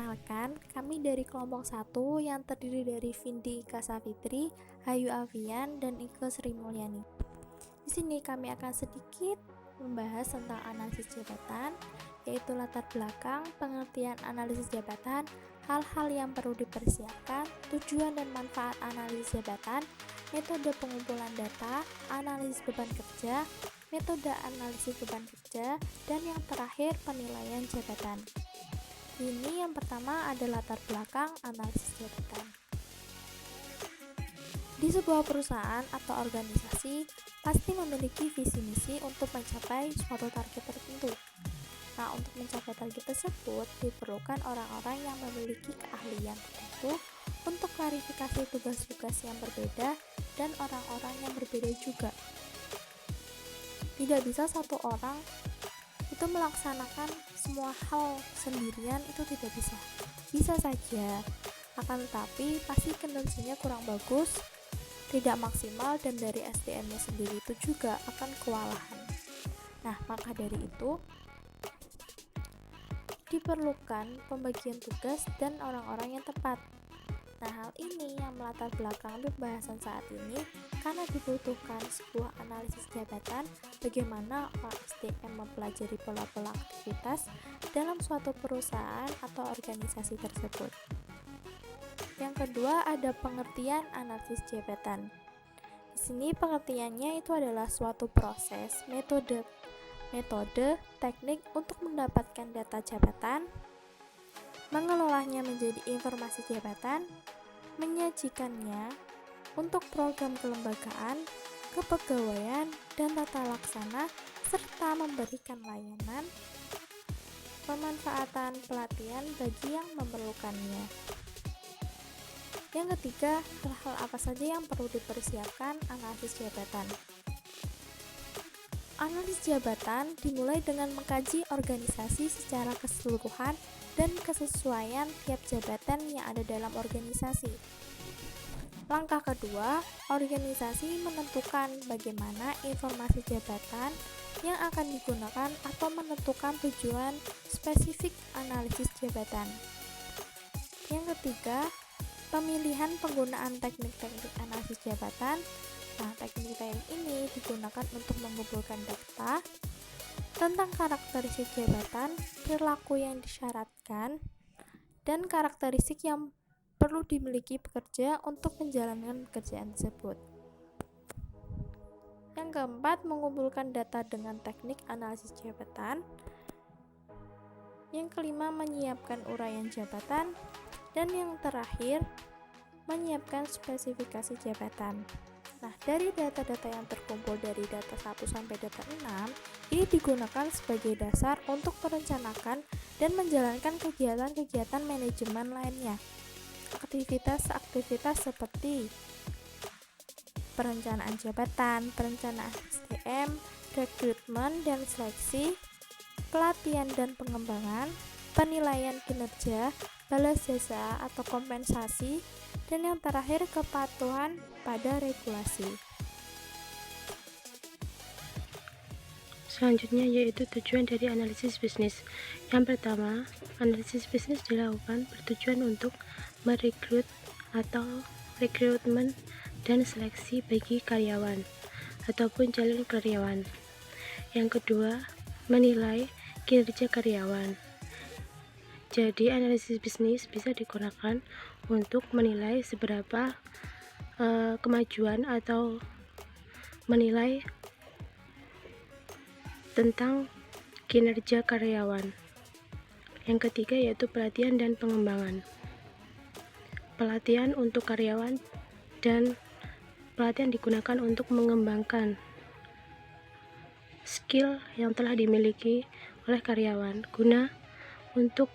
Perkenalkan, kami dari kelompok 1 yang terdiri dari Vindi Ika Safitri, Hayu Avian, dan Ike Sri Mulyani. Di sini kami akan sedikit membahas tentang analisis jabatan, yaitu latar belakang, pengertian analisis jabatan, hal-hal yang perlu dipersiapkan, tujuan dan manfaat analisis jabatan, metode pengumpulan data, analisis beban kerja, metode analisis beban kerja, dan yang terakhir penilaian jabatan. Ini yang pertama ada latar belakang analisis jabatan. Di sebuah perusahaan atau organisasi pasti memiliki visi misi untuk mencapai suatu target tertentu. Nah, untuk mencapai target tersebut diperlukan orang-orang yang memiliki keahlian tertentu untuk klarifikasi tugas-tugas yang berbeda dan orang-orang yang berbeda juga. Tidak bisa satu orang itu melaksanakan semua hal sendirian, itu tidak bisa. Bisa saja, akan tetapi pasti kinerjanya kurang bagus, tidak maksimal, dan dari SDM-nya sendiri itu juga akan kewalahan. Nah, maka dari itu diperlukan pembagian tugas dan orang-orang yang tepat. Nah, hal ini yang melatar belakang pembahasan saat ini karena dibutuhkan sebuah analisis jabatan bagaimana orang SDM mempelajari pola-pola aktivitas dalam suatu perusahaan atau organisasi tersebut. Yang kedua ada pengertian analisis jabatan. Di sini pengertiannya itu adalah suatu proses, metode, teknik untuk mendapatkan data jabatan, mengelolanya menjadi informasi jabatan, menyajikannya untuk program kelembagaan, kepegawaian, dan tata laksana, serta memberikan layanan, pemanfaatan pelatihan bagi yang memerlukannya. Yang ketiga, hal-hal apa saja yang perlu dipersiapkan analisis jabatan. Analisis jabatan dimulai dengan mengkaji organisasi secara keseluruhan dan kesesuaian tiap jabatan yang ada dalam organisasi. Langkah kedua, organisasi menentukan bagaimana informasi jabatan yang akan digunakan atau menentukan tujuan spesifik analisis jabatan. Yang ketiga, pemilihan penggunaan teknik-teknik analisis jabatan. Nah, teknik-teknik ini digunakan untuk mengumpulkan data tentang karakteristik jabatan, perilaku yang disyaratkan, dan karakteristik yang perlu dimiliki pekerja untuk menjalankan pekerjaan tersebut. Yang keempat, mengumpulkan data dengan teknik analisis jabatan. Yang kelima, menyiapkan uraian jabatan. Dan yang terakhir, menyiapkan spesifikasi jabatan. Nah, dari data-data yang terkumpul dari data 1 sampai data 6, ini digunakan sebagai dasar untuk merencanakan dan menjalankan kegiatan-kegiatan manajemen lainnya. Aktivitas-aktivitas seperti perencanaan jabatan, perencanaan SDM, rekrutmen dan seleksi, pelatihan dan pengembangan, penilaian kinerja, balas jasa atau kompensasi, dan yang terakhir kepatuhan pada regulasi. Selanjutnya yaitu tujuan dari analisis bisnis. Yang pertama, analisis bisnis dilakukan bertujuan untuk merekrut atau rekrutmen dan seleksi bagi karyawan ataupun calon karyawan. Yang kedua, menilai kinerja karyawan. Jadi analisis bisnis bisa digunakan untuk menilai seberapa kemajuan atau menilai tentang kinerja karyawan. Yang ketiga yaitu pelatihan dan pengembangan. Pelatihan untuk karyawan dan pelatihan digunakan untuk mengembangkan skill yang telah dimiliki oleh karyawan guna untuk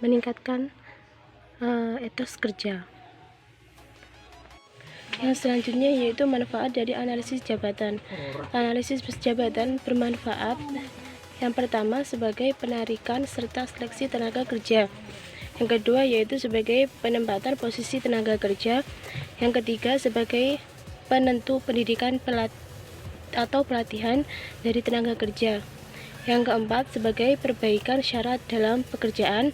meningkatkan etos kerja. Yang selanjutnya yaitu manfaat dari analisis jabatan. Analisis jabatan bermanfaat yang pertama sebagai penarikan serta seleksi tenaga kerja. Yang kedua yaitu sebagai penempatan posisi tenaga kerja. Yang ketiga sebagai penentu pendidikan atau pelatihan dari tenaga kerja. Yang keempat sebagai perbaikan syarat dalam pekerjaan.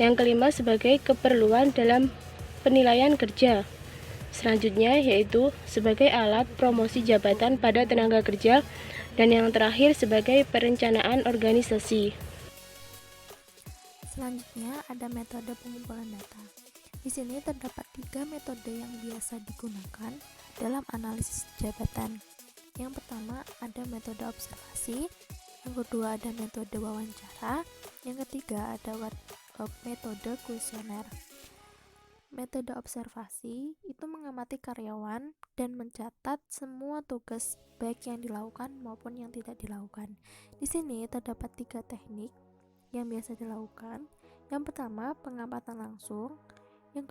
Yang kelima sebagai keperluan dalam penilaian kerja. Selanjutnya yaitu sebagai alat promosi jabatan pada tenaga kerja, dan yang terakhir sebagai perencanaan organisasi. Selanjutnya ada metode pengumpulan data. Di sini terdapat 3 metode yang biasa digunakan dalam analisis jabatan. Yang pertama ada metode observasi, yang kedua ada metode wawancara, yang ketiga ada metode kuesioner. Metode observasi itu mengamati karyawan dan mencatat semua tugas baik yang dilakukan maupun yang tidak dilakukan. Di sini terdapat 3 teknik yang biasa dilakukan. Yang pertama pengamatan langsung, yang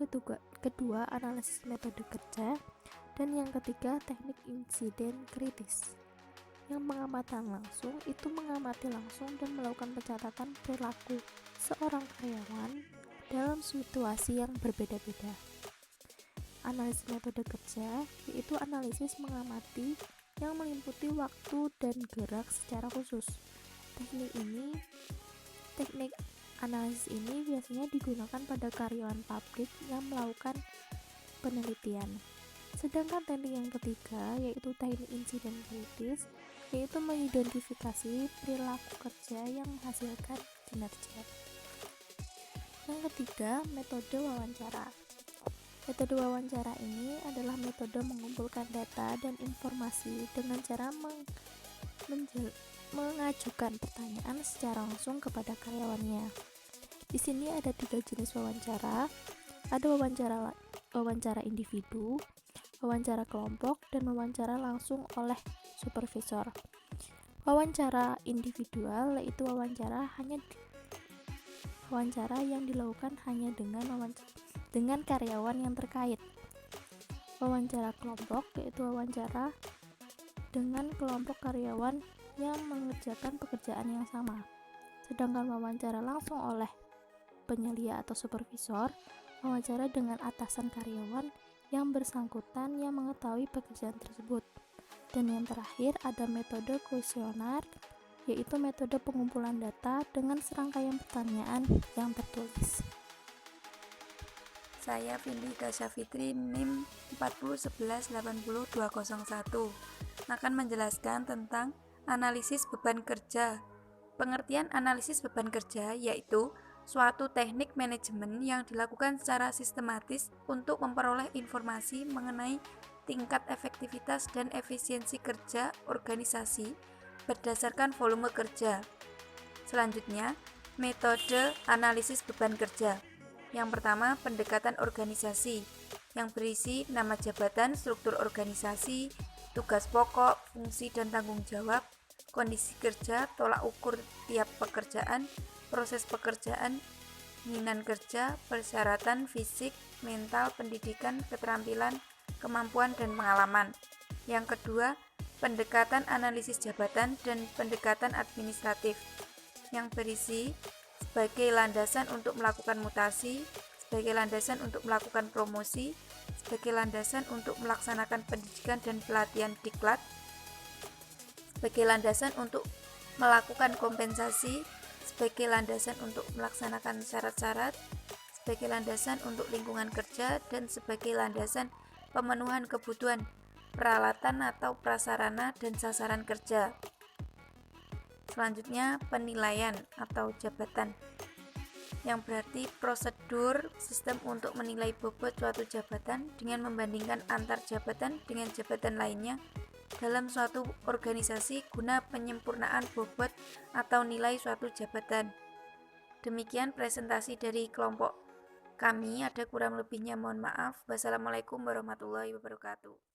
kedua analisis metode kerja, dan yang ketiga teknik insiden kritis. Yang pengamatan langsung itu mengamati langsung dan melakukan pencatatan perilaku seorang karyawan dalam situasi yang berbeda-beda. Analisis metode kerja yaitu analisis mengamati yang meliputi waktu dan gerak secara khusus. Teknik analisis ini biasanya digunakan pada karyawan pabrik yang melakukan penelitian. Sedangkan teknik yang ketiga yaitu teknik insiden kritis, yaitu mengidentifikasi perilaku kerja yang menghasilkan kinerja. Yang ketiga, metode wawancara. Metode wawancara ini adalah metode mengumpulkan data dan informasi dengan cara mengajukan pertanyaan secara langsung kepada karyawannya. Di sini ada 3 jenis wawancara. Ada wawancara individu, wawancara kelompok, dan wawancara langsung oleh supervisor. Wawancara individual yaitu wawancara yang dilakukan hanya dengan karyawan yang terkait. Wawancara kelompok yaitu wawancara dengan kelompok karyawan yang mengerjakan pekerjaan yang sama. Sedangkan wawancara langsung oleh penyelia atau supervisor, wawancara dengan atasan karyawan yang bersangkutan yang mengetahui pekerjaan tersebut. Dan yang terakhir ada metode kuesioner, yaitu metode pengumpulan data dengan serangkaian pertanyaan yang tertulis. Saya Vindi Tasya Fitri, NIM 401180201, akan menjelaskan tentang analisis beban kerja. Pengertian analisis beban kerja yaitu suatu teknik manajemen yang dilakukan secara sistematis untuk memperoleh informasi mengenai tingkat efektivitas dan efisiensi kerja organisasi berdasarkan volume kerja. Selanjutnya, metode analisis beban kerja. Yang pertama, pendekatan organisasi yang berisi nama jabatan, struktur organisasi, tugas pokok, fungsi dan tanggung jawab, kondisi kerja, tolak ukur tiap pekerjaan, proses pekerjaan, minat kerja, persyaratan fisik, mental, pendidikan, keterampilan, kemampuan, dan pengalaman. Yang kedua, pendekatan analisis jabatan dan pendekatan administratif yang berisi sebagai landasan untuk melakukan mutasi, sebagai landasan untuk melakukan promosi, sebagai landasan untuk melaksanakan pendidikan dan pelatihan diklat, sebagai landasan untuk melakukan kompensasi, sebagai landasan untuk melaksanakan syarat-syarat, sebagai landasan untuk lingkungan kerja, dan sebagai landasan pemenuhan kebutuhan peralatan atau prasarana dan sasaran kerja. Selanjutnya, penilaian atau jabatan, yang berarti prosedur sistem untuk menilai bobot suatu jabatan dengan membandingkan antar jabatan dengan jabatan lainnya dalam suatu organisasi guna penyempurnaan bobot atau nilai suatu jabatan. Demikian presentasi dari kelompok kami, ada kurang lebihnya mohon maaf. Wassalamualaikum warahmatullahi wabarakatuh.